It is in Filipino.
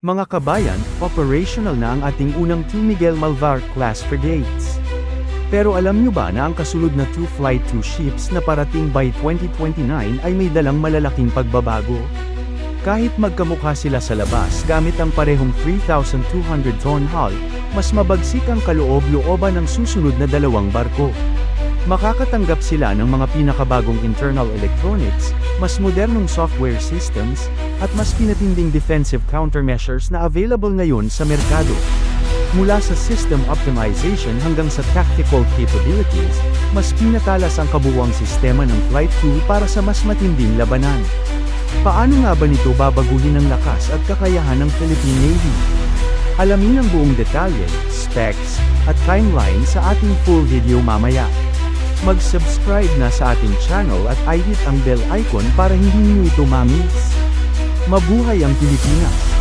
Mga kabayan, operational na ang ating unang 2 Miguel Malvar class frigates. Pero alam nyo ba na ang kasunod na 2 Flight II ships na parating by 2029 ay may dalang malalaking pagbabago? Kahit magkamukha sila sa labas gamit ang parehong 3,200-ton hull, mas mabagsik ang kaloob-looban ng susunod na dalawang barko. Makakatanggap sila ng mga pinakabagong internal electronics, mas modernong software systems, at mas pinatinding defensive countermeasures na available ngayon sa merkado. Mula sa system optimization hanggang sa tactical capabilities, mas pinatalas ang kabuuang sistema ng Flight II para sa mas matinding labanan. Paano nga ba nito babaguhin ang lakas at kakayahan ng Philippine Navy? Alamin ang buong detalye, specs, at timeline sa ating full video mamaya. Mag-subscribe na sa ating channel at i-hit ang bell icon para hindi niyo ito ma-miss. Mabuhay ang Pilipinas!